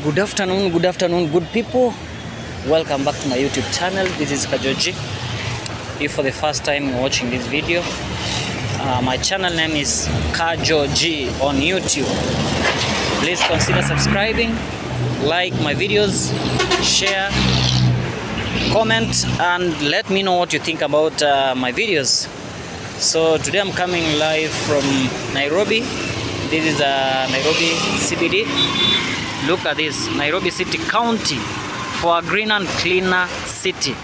Good afternoon, good people. Welcome back to my YouTube channel. This is Kajoji. If for the first time you're watching this video, my channel name is Kajoji on YouTube. Please consider subscribing, like my videos, share, comment, and let me know what you think about my videos. So today I'm coming live from Nairobi. This is Nairobi CBD. Look at this, Nairobi City County, for a greener and cleaner city.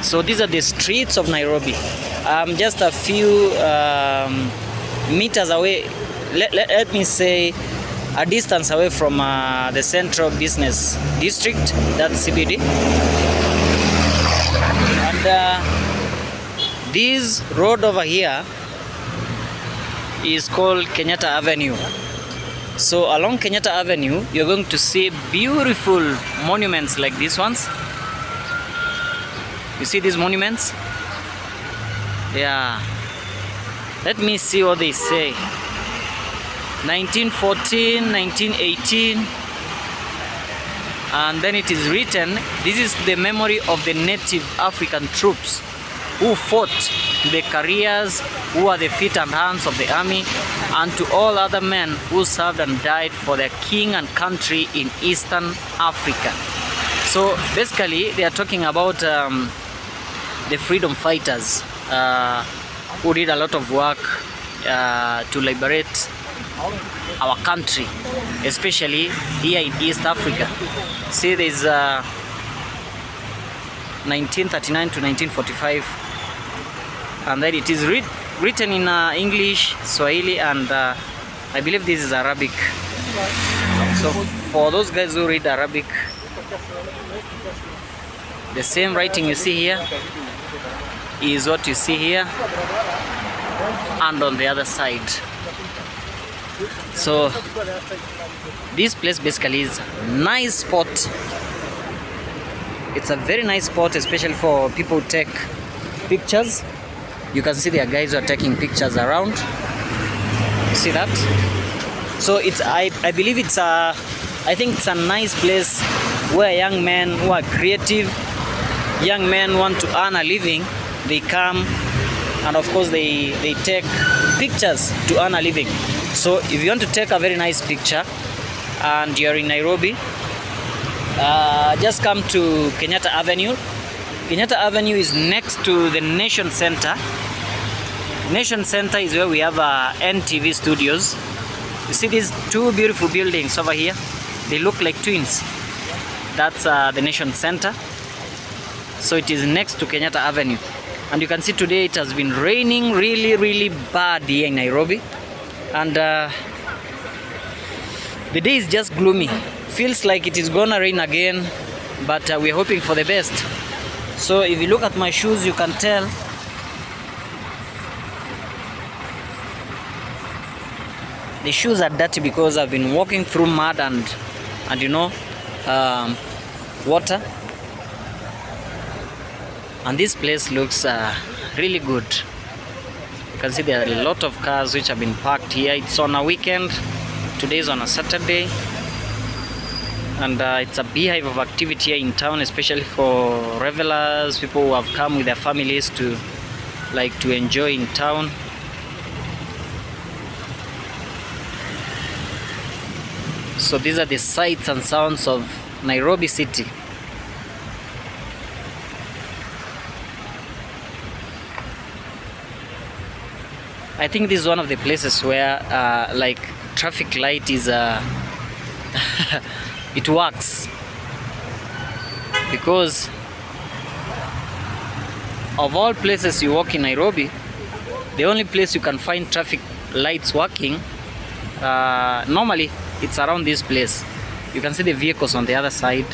So these are the streets of Nairobi. Just a few meters away, let me say a distance away from the central business district, that's CBD. And this road over here is called Kenyatta Avenue. So along Kenyatta Avenue, you're going to see beautiful monuments like these ones. You see these monuments? Yeah. Let me see what they say. 1914, 1918. And then it is written, this is the memory of the native African troops who fought to the careers, who are the feet and hands of the army, and to all other men who served and died for their king and country in Eastern Africa. So basically they are talking about the freedom fighters who did a lot of work to liberate our country, especially here in East Africa. See, there's 1939 to 1945, and then it is written in English, Swahili, and I believe this is Arabic. So for those guys who read Arabic, the same writing you see here is what you see here and on the other side. So this place basically is a nice spot. It's a very nice spot, especially for people who take pictures. You can see there are guys who are taking pictures around. See that? So it's I believe it's a think it's a nice place where young men who are creative, young men want to earn a living, they come, and of course they take pictures to earn a living. So if you want to take a very nice picture and you're in Nairobi, just come to Kenyatta Avenue. Kenyatta Avenue is next to the Nation Center. Nation Center is where we have NTV studios. You see these two beautiful buildings over here? They look like twins. That's the Nation Center. So it is next to Kenyatta Avenue. And you can see today it has been raining really bad here in Nairobi. And the day is just gloomy. Feels like it is gonna rain again, but we're hoping for the best. So if you look at my shoes, you can tell the shoes are dirty because I've been walking through mud and you know, water. And this place looks really good. You can see there are a lot of cars which have been parked here. It's on a weekend. Today is on a Saturday. And it's a beehive of activity here in town, especially for revelers, people who have come with their families to enjoy in town. So these are the sights and sounds of Nairobi City. I think this is one of the places where traffic light is it works, because of all places you walk in Nairobi, the only place you can find traffic lights working, normally it's around this place. You can see the vehicles on the other side.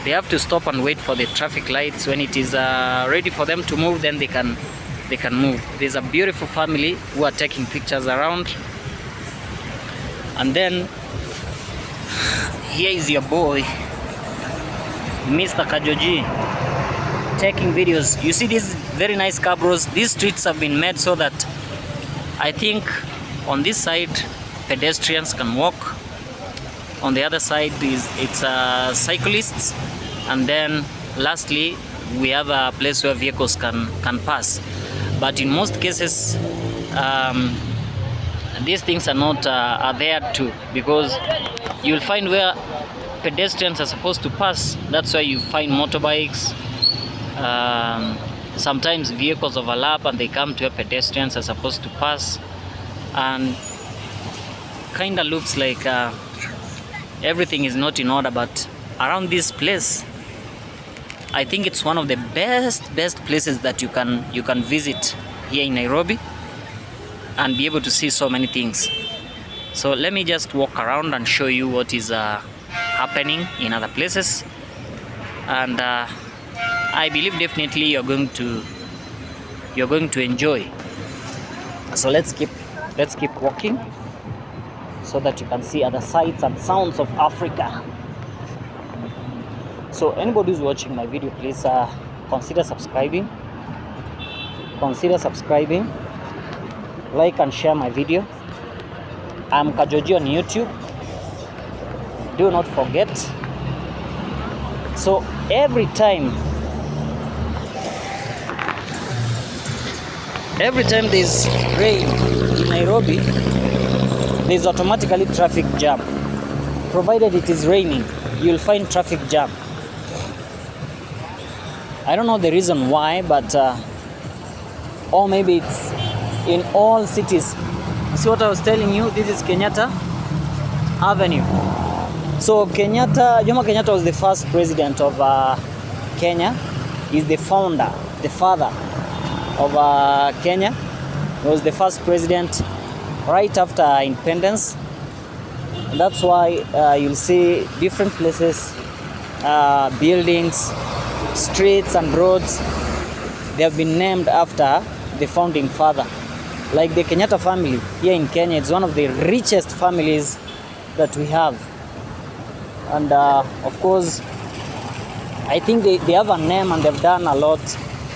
They have to stop and wait for the traffic lights. When it is ready for them to move, then they can move. There's a beautiful family who are taking pictures around. And then here is your boy, Mr. Kajoji, taking videos. You see these very nice cabros. These streets have been made so that I think on this side pedestrians can walk, On the other side it's cyclists, and then lastly we have a place where vehicles can pass. But in most cases these things are not are there too, because you'll find where pedestrians are supposed to pass, that's why you find motorbikes. Sometimes vehicles overlap and they come to where pedestrians are supposed to pass, and kind of looks like everything is not in order. But around this place, I think it's one of the best places that you can visit here in Nairobi and be able to see so many things. So let me just walk around and show you what is happening in other places, and I believe definitely you're going to enjoy. So let's keep walking so that you can see other sights and sounds of Africa. So anybody who's watching my video, please consider subscribing, like and share my video. I'm Kajoji on YouTube, do not forget. So every time there's rain in Nairobi, there's automatically traffic jam. Provided it is raining, you'll find traffic jam. I don't know the reason why, but or maybe it's in all cities. See what I was telling you? This is Kenyatta Avenue. So Jomo Kenyatta was the first president of Kenya. He's the founder, the father of Kenya. He was the first president right after independence. And that's why you'll see different places, buildings, streets and roads, they have been named after the founding father. Like the Kenyatta family here in Kenya, it's one of the richest families that we have. And of course, I think they have a name and they've done a lot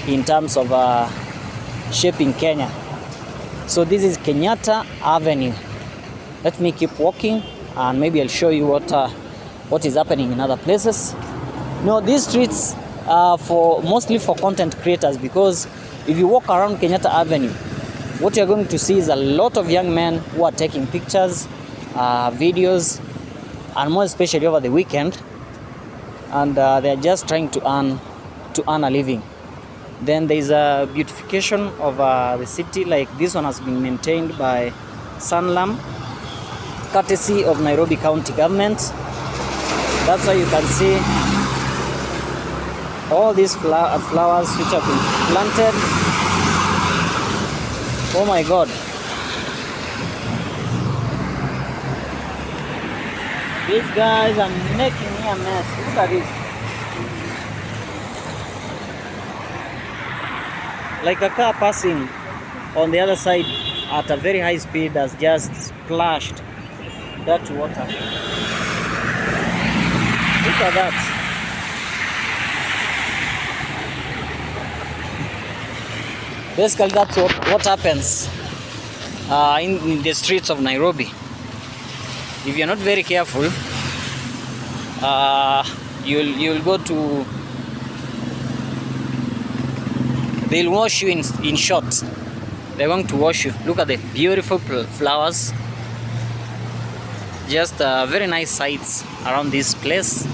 in terms of shaping Kenya. So this is Kenyatta Avenue. Let me keep walking and maybe I'll show you what is happening in other places. No, these streets are mostly for content creators, because if you walk around Kenyatta Avenue, what you're going to see is a lot of young men who are taking pictures, videos, and more especially over the weekend, and they're just trying to earn a living. Then there's a beautification of the city, like this one has been maintained by Sanlam, courtesy of Nairobi County Government. That's why you can see all these flowers which have been planted. Oh my God. These guys are making me a mess. Look at this. Like a car passing on the other side at a very high speed has just splashed that water. Look at that. Basically, that's what happens in the streets of Nairobi. If you're not very careful, you'll go to. They'll wash you in short. They're going to wash you. Look at the beautiful flowers. Just very nice sights around this place.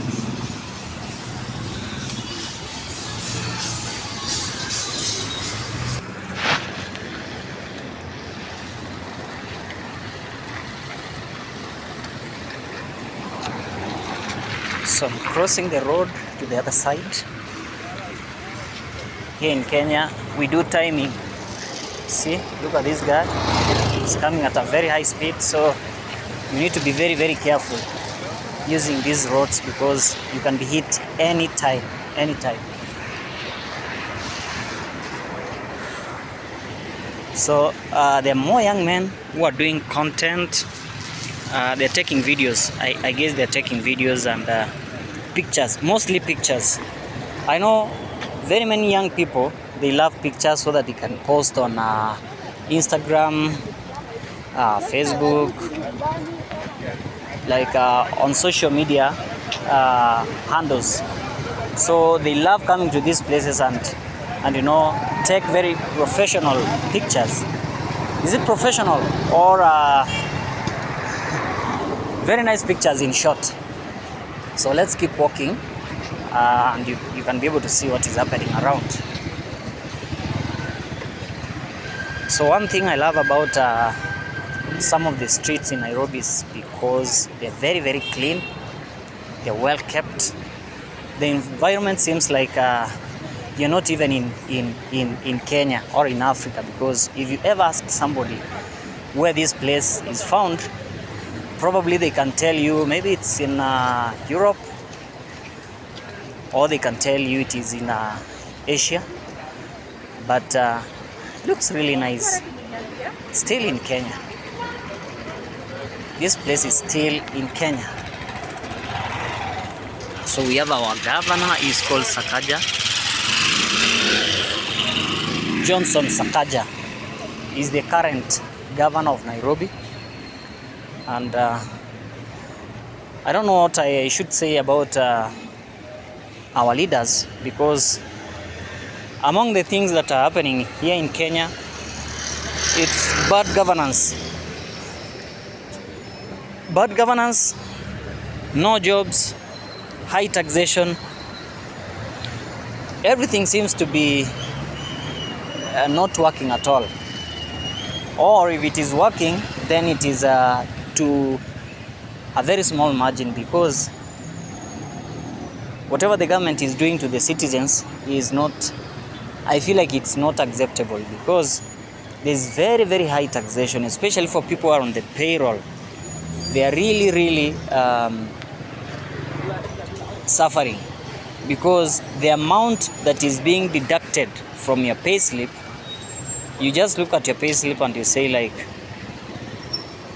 So I'm crossing the road to the other side. Here in Kenya, we do timing. See, look at this guy. He's coming at a very high speed, so you need to be very, very careful using these roads, because you can be hit anytime. So there are more young men who are doing content. They're taking videos. I guess they're taking videos and pictures, mostly pictures. I know very many young people, they love pictures so that they can post on Instagram, Facebook. like on social media handles. So they love coming to these places and you know, take very professional pictures. Is it professional or very nice pictures in short? So let's keep walking and you can be able to see what is happening around. So one thing I love about some of the streets in Nairobi is because they're very, very clean, they're well kept. The environment seems like you're not even in Kenya or in Africa, because if you ever ask somebody where this place is found, probably they can tell you maybe it's in Europe, or they can tell you it is in Asia, but looks really nice. Still in Kenya. This place is still in Kenya. So we have our governor, is called Sakaja. Johnson Sakaja is the current governor of Nairobi. And I don't know what I should say about our leaders, because among the things that are happening here in Kenya, it's bad governance. Bad governance, no jobs, high taxation. Everything seems to be not working at all. Or if it is working, then it is to a very small margin, because whatever the government is doing to the citizens is not, I feel like it's not acceptable, because there's very, very high taxation, especially for people who are on the payroll. They are really, really suffering, because the amount that is being deducted from your pay slip, you just look at your pay slip and you say like,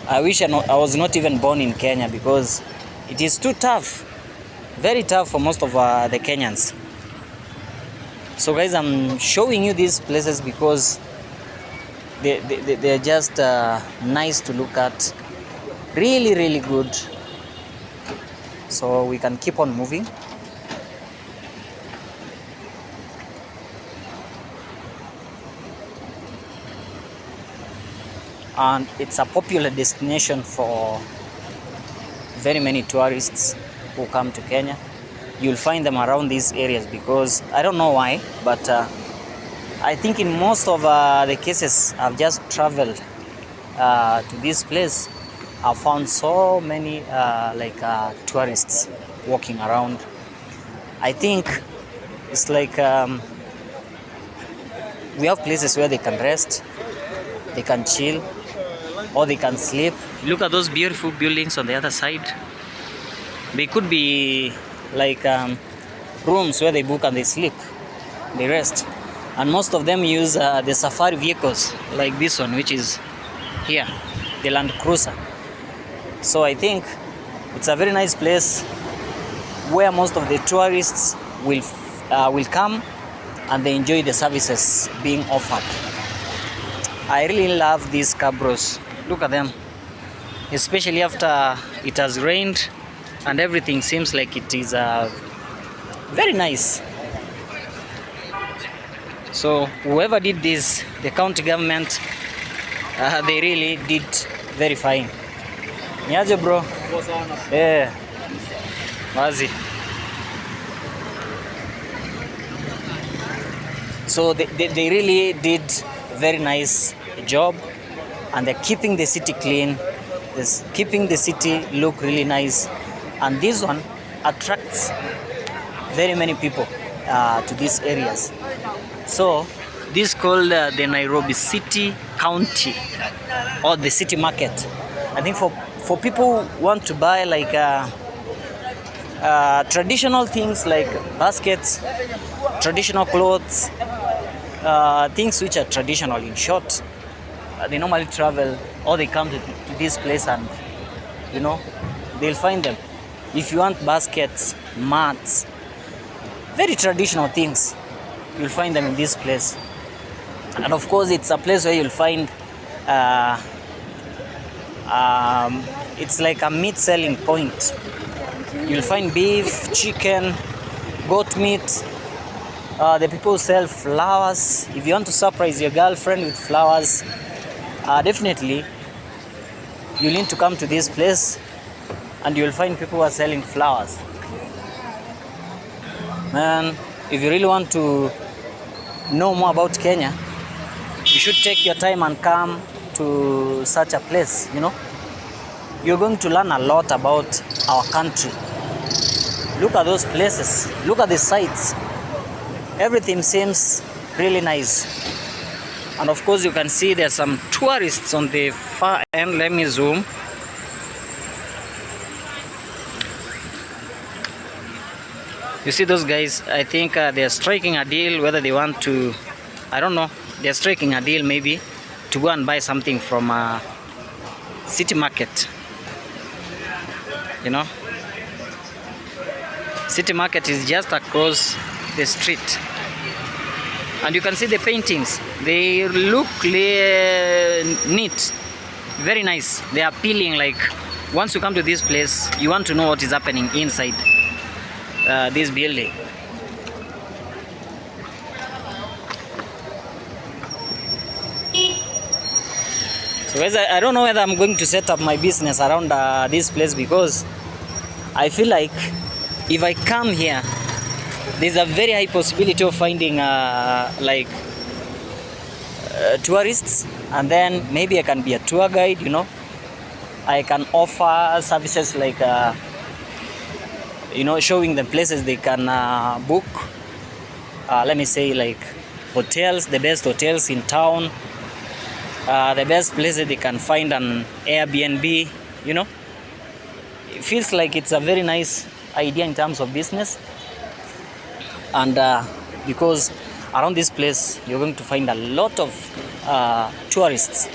I wish I was not even born in Kenya, because it is too tough, very tough for most of the Kenyans. So guys, I'm showing you these places because they're just nice to look at, really, really good. So we can keep on moving. And it's a popular destination for very many tourists who come to Kenya. You'll find them around these areas, because I don't know why, but I think in most of the cases I've just traveled to this place, I've found so many tourists walking around. I think it's like we have places where they can rest, they can chill, or they can sleep. Look at those beautiful buildings on the other side. They could be like rooms where they book and they sleep, they rest. And most of them use the safari vehicles like this one, which is here, the Land Cruiser. So I think it's a very nice place where most of the tourists will come and they enjoy the services being offered. I really love these cabros. Look at them, especially after it has rained and everything seems like it is very nice. So whoever did this, the county government, they really did very fine. Niaje bro? Yeah. Wazi. So they really did very nice job, and they're keeping the city clean, keeping the city look really nice, and this one attracts very many people to these areas. So this is called the Nairobi City County, or the city market. I think for people who want to buy like traditional things like baskets, traditional clothes, things which are traditional in short, they normally travel or they come to this place, and you know, they'll find them. If you want baskets, mats, very traditional things, you'll find them in this place. And of course it's a place where you'll find it's like a meat selling point. You'll find beef, chicken, goat meat. The people sell flowers. If you want to surprise your girlfriend with flowers, definitely you need to come to this place and you'll find people who are selling flowers. Man, if you really want to know more about Kenya, you should take your time and come to such a place, you know. You're going to learn a lot about our country. Look at those places. Look at the sights. Everything seems really nice. And of course you can see there's some tourists on the far end. Let me zoom. You see those guys, I think they're striking a deal, whether they want to, I don't know, they're striking a deal maybe to go and buy something from city market. You know, city market is just across the street. And you can see the paintings. They look neat, very nice. They are appealing. Like once you come to this place, you want to know what is happening inside this building. So I don't know whether I'm going to set up my business around this place, because I feel like if I come here, there's a very high possibility of finding tourists, and then maybe I can be a tour guide, you know. I can offer services like you know, showing them places they can book, let me say like hotels, the best hotels in town, the best places they can find an Airbnb, you know. It feels like it's a very nice idea in terms of business. And because around this place you're going to find a lot of tourists.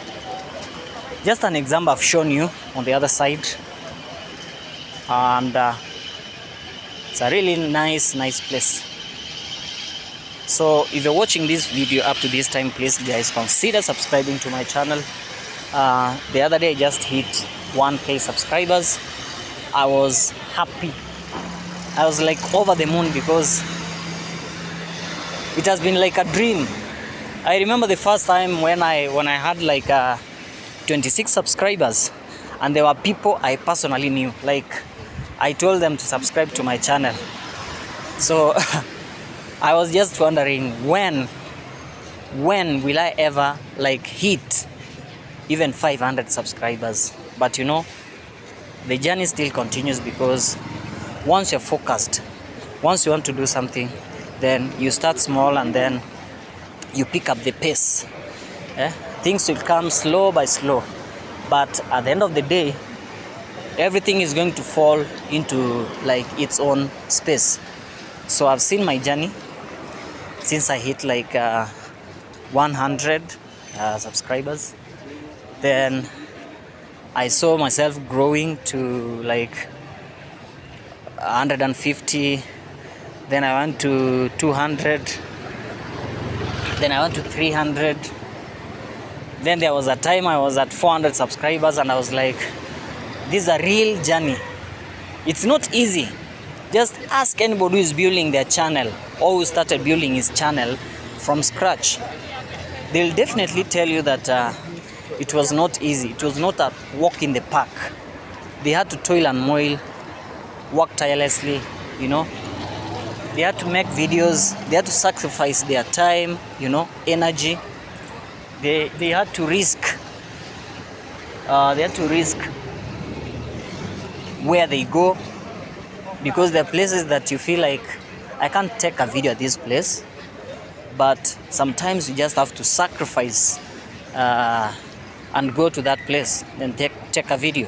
Just an example I've shown you on the other side, and it's a really nice place. So if you're watching this video up to this time, please guys consider subscribing to my channel. The other day I just hit 1K subscribers. I was happy. I was like over the moon, because it has been like a dream. I remember the first time when I had like 26 subscribers, and there were people I personally knew. Like I told them to subscribe to my channel. So I was just wondering when will I ever like hit even 500 subscribers. But you know, the journey still continues, because once you're focused, once you want to do something, then you start small and then you pick up the pace. Things will come slow by slow, but at the end of the day, everything is going to fall into like its own space. So I've seen my journey since I hit like 100 subscribers. Then I saw myself growing to like 150. Then I went to 200. Then I went to 300. Then there was a time I was at 400 subscribers, and I was like, this is a real journey. It's not easy. Just ask anybody who is building their channel, or who started building his channel from scratch. They'll definitely tell you that it was not easy. It was not a walk in the park. They had to toil and moil, work tirelessly, you know. They had to make videos. They had to sacrifice their time, you know, energy. They had to risk. They had to risk where they go, because there are places that you feel like, I can't take a video at this place, but sometimes you just have to sacrifice and go to that place and take a video.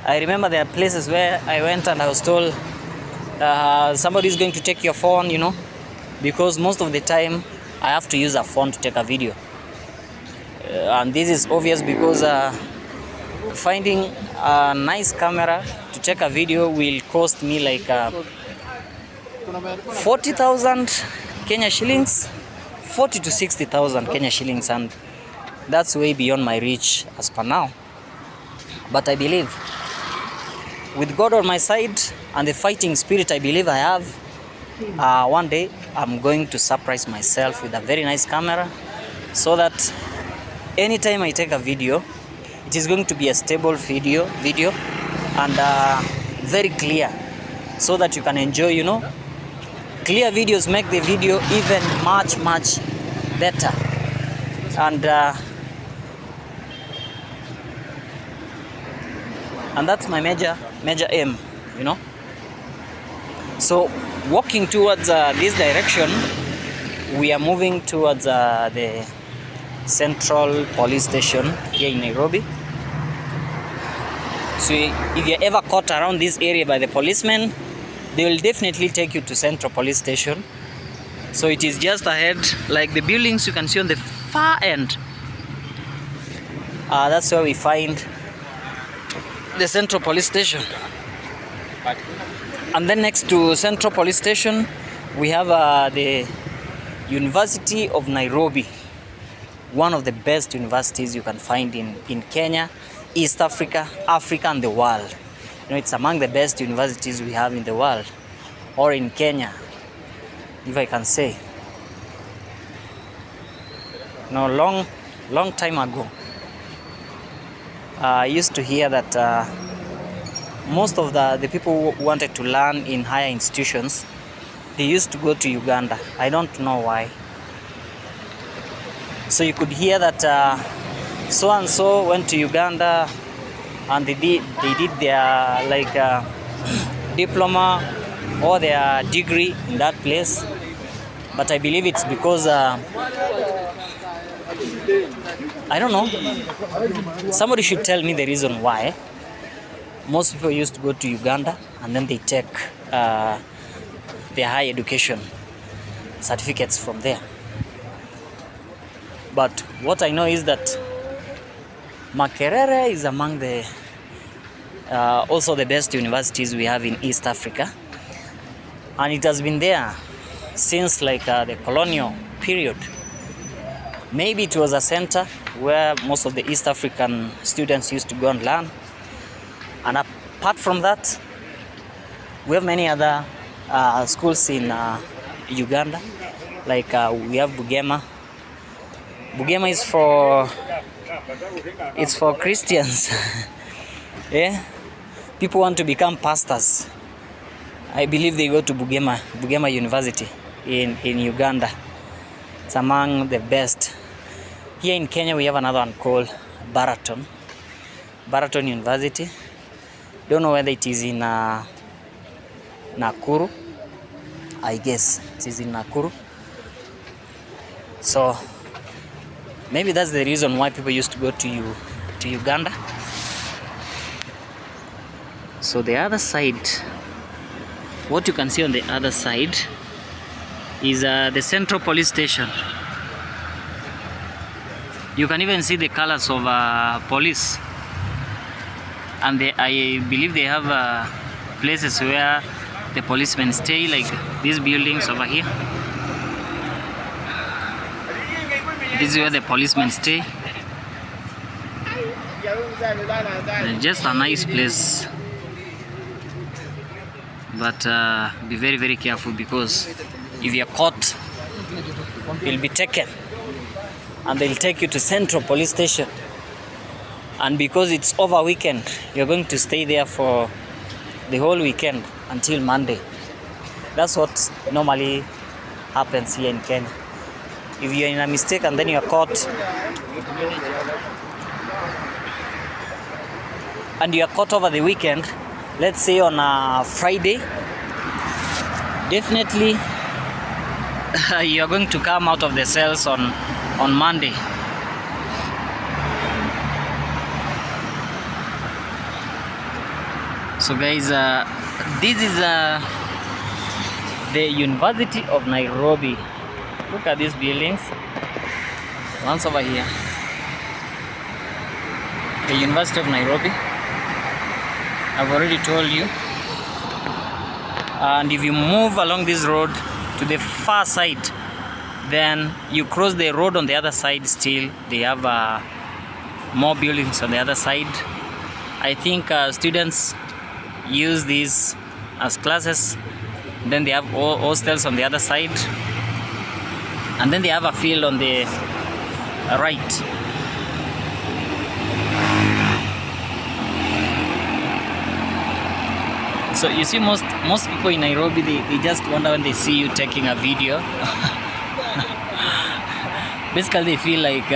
I remember there are places where I went and I was told somebody is going to take your phone, you know, because most of the time I have to use a phone to take a video. And this is obvious because finding a nice camera to take a video will cost me like 40,000 Kenya shillings, 40 to 60,000 Kenya shillings, and that's way beyond my reach as per now. But I believe with God on my side and the fighting spirit I believe I have, one day I'm going to surprise myself with a very nice camera, so that anytime I take a video, it is going to be a stable video and very clear, so that you can enjoy, you know. Clear videos make the video even much better. And that's my major aim, you know. So walking towards this direction, we are moving towards the Central Police Station here in Nairobi. So if you're ever caught around this area by the policemen, they will definitely take you to Central Police Station. So it is just ahead, like the buildings you can see on the far end. That's where we find the Central Police Station. And then next to Central Police Station, we have the University of Nairobi, one of the best universities you can find in Kenya, East Africa, Africa and the world. You know, it's among the best universities we have in the world, or in Kenya, if I can say. No, long time ago, I used to hear that most of the people who wanted to learn in higher institutions, they used to go to Uganda. I don't know why. So you could hear that so and so went to Uganda and they did their like diploma or their degree in that place. But I believe it's because I don't know. Somebody should tell me the reason why most people used to go to Uganda and then they take their higher education certificates from there. But what I know is that Makerere is among the also the best universities we have in East Africa, and it has been there since like the colonial period. Maybe it was a center where most of the East African students used to go and learn. And apart from that, we have many other schools in Uganda, like we have Bugema. Bugema is for Christians. Yeah, people want to become pastors. I believe they go to Bugema University in Uganda. It's among the best. Here in Kenya, we have another one called Baraton University. Don't know whether it is in Nakuru. I guess it is in Nakuru. So maybe that's the reason why people used to go to Uganda. So the other side, what you can see on the other side is the Central Police Station. You can even see the colors of police, and I believe they have places where the policemen stay, like these buildings over here. This is where the policemen stay. Just a nice place, but be very careful, because if you're caught, you'll be taken and they'll take you to Central Police Station. And because it's over weekend, you're going to stay there for the whole weekend until Monday. That's what normally happens here in Kenya. If you're in a mistake and then you're caught, and you're caught over the weekend, let's say on a Friday, definitely you're going to come out of the cells on Monday. So guys, this is the University of Nairobi. Look at these buildings. Once over here, the University of Nairobi, I've already told you. And if you move along this road to the far side, then you cross the road on the other side. Still they have more buildings on the other side. I think students use these as classes. Then they have hostels on the other side, and then they have a field on the right. So you see, most people in Nairobi, they just wonder when they see you taking a video. Basically, they feel like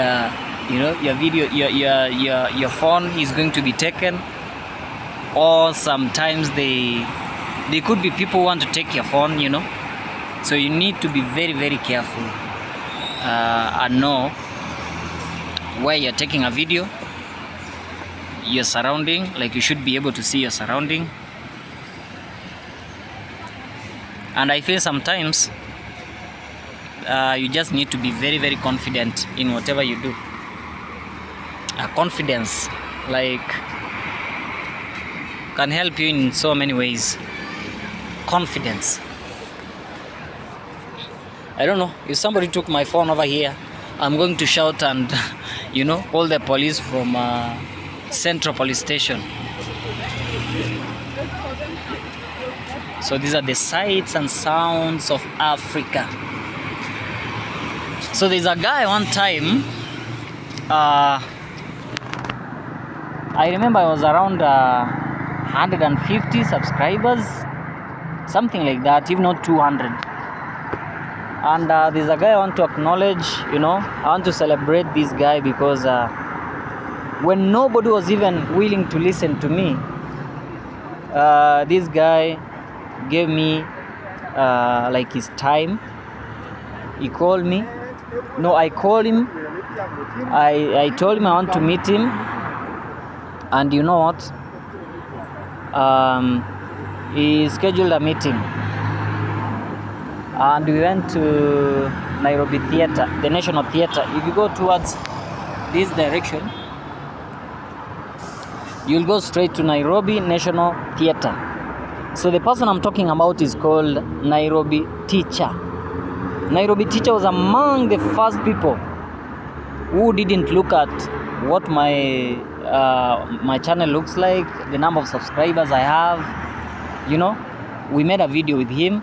your video, your phone is going to be taken, or sometimes they could be people who want to take your phone, So you need to be very, very careful and know where you're taking a video, your surrounding, like you should be able to see your surrounding. And I feel sometimes you just need to be very, very confident in whatever you do. Confidence, like, can help you in so many ways. Confidence. I don't know, if somebody took my phone over here, I'm going to shout and call the police from Central Police Station. So these are the sights and sounds of Africa. So there's a guy one time, I remember I was around 150 subscribers, something like that, if not 200. And there's a guy I want to acknowledge, I want to celebrate this guy because when nobody was even willing to listen to me, this guy gave me like his time. He called me. No, I called him. I told him I want to meet him. And you know what? He scheduled a meeting. And we went to Nairobi Theatre, the National Theatre. If you go towards this direction, you'll go straight to Nairobi National Theatre. So the person I'm talking about is called Nairobi Teacher. Nairobi Teacher was among the first people who didn't look at what my channel looks like, the number of subscribers I have. We made a video with him,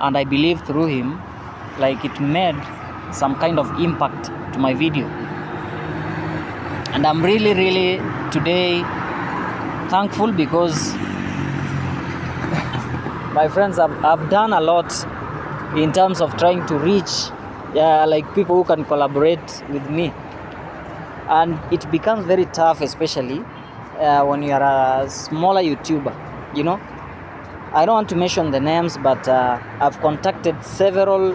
and I believe through him, like, it made some kind of impact to my video. And I'm really, really today thankful because my friends have done a lot in terms of trying to reach like people who can collaborate with me. And it becomes very tough, especially when you are a smaller YouTuber, I don't want to mention the names, but I've contacted several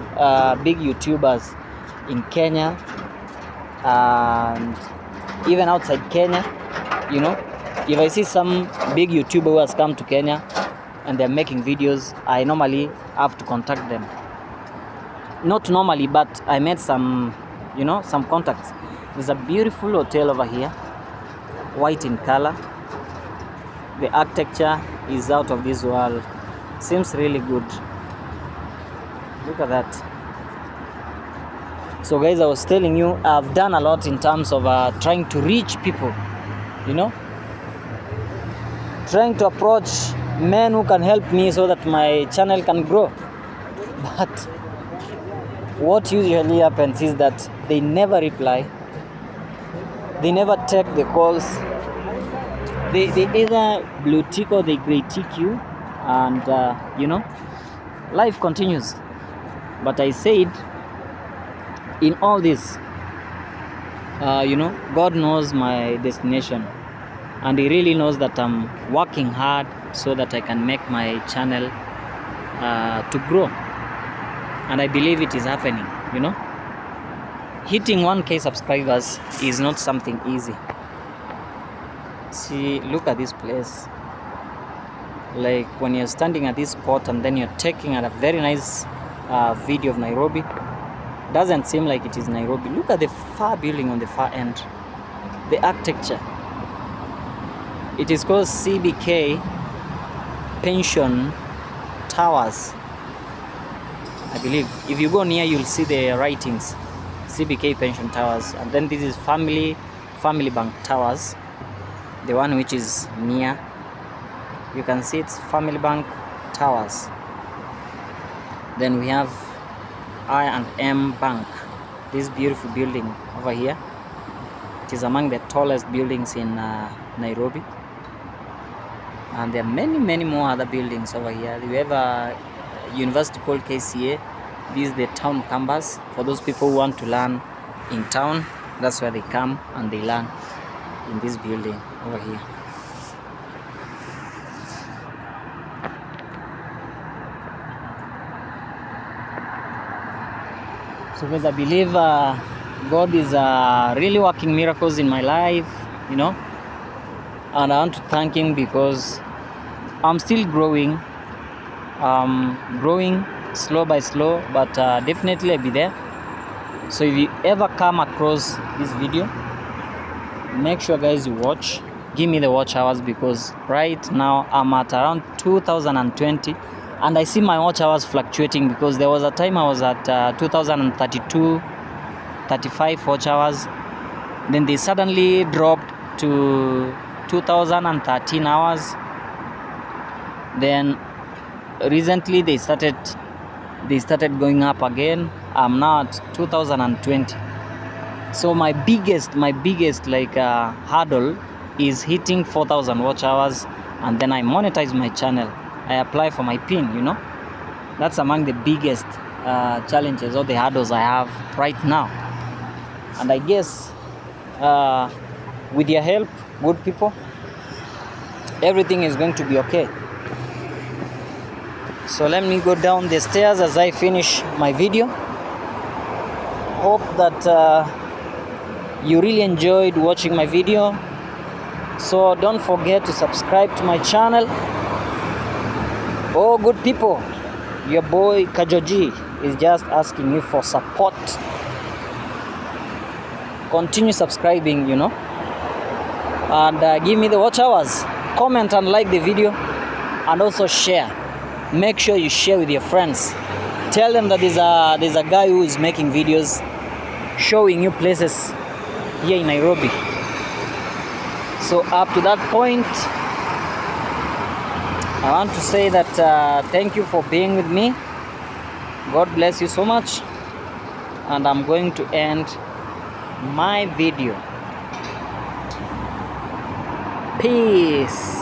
big YouTubers in Kenya and even outside Kenya. If I see some big YouTuber who has come to Kenya and they're making videos, I normally have to contact them. Not normally, but I made some, some contacts. There's a beautiful hotel over here, white in color. The architecture is out of this world. Seems really good. Look at that. So guys, I was telling you, I've done a lot in terms of trying to reach people, trying to approach men who can help me so that my channel can grow. But what usually happens is that they never reply. They never take the calls. They either blue tick or they gray tick you, and life continues. But I said, in all this, God knows my destination, and He really knows that I'm working hard so that I can make my channel to grow. And I believe it is happening. Hitting 1K subscribers is not something easy. See, look at this place. Like, when you're standing at this spot and then you're taking a very nice video of Nairobi, doesn't seem like it is Nairobi. Look at the far building on the far end. The architecture. It is called CBK Pension Towers, I believe. If you go near, you'll see the writings. CBK Pension Towers. And then this is Family Bank Towers. the one which is near, you can see it's Family Bank Towers. Then we have I&M Bank, this beautiful building over here. It is among the tallest buildings in Nairobi. And there are many more other buildings over here. We have a university called KCA. This is the town campus for those people who want to learn in town. That's where they come and they learn in this building over here. So guys, I believe God is really working miracles in my life, you know, and I want to thank Him because I'm still growing, slow by slow, but definitely I'll be there. So if you ever come across this video, make sure guys you watch, give me the watch hours, because right now I'm at around 2020 and I see my watch hours fluctuating, because there was a time I was at 2032, 35 watch hours, then they suddenly dropped to 2013 hours. Then recently they started going up again. I'm now at 2020. So my biggest like hurdle is hitting 4,000 watch hours, and then I monetize my channel. I apply for my pin, you know. That's among the biggest challenges or the hurdles I have right now. And I guess with your help, good people, everything is going to be okay. So let me go down the stairs as I finish my video. Hope that you really enjoyed watching my video. So don't forget to subscribe to my channel. Oh, good people, your boy Kajoji is just asking you for support. Continue subscribing, you know, and give me the watch hours. Comment and like the video, and also share. Make sure you share with your friends. Tell them that there's a guy who is making videos showing you places here in Nairobi. So up to that point, I want to say that thank you for being with me. God bless you so much. And I'm going to end my video. Peace.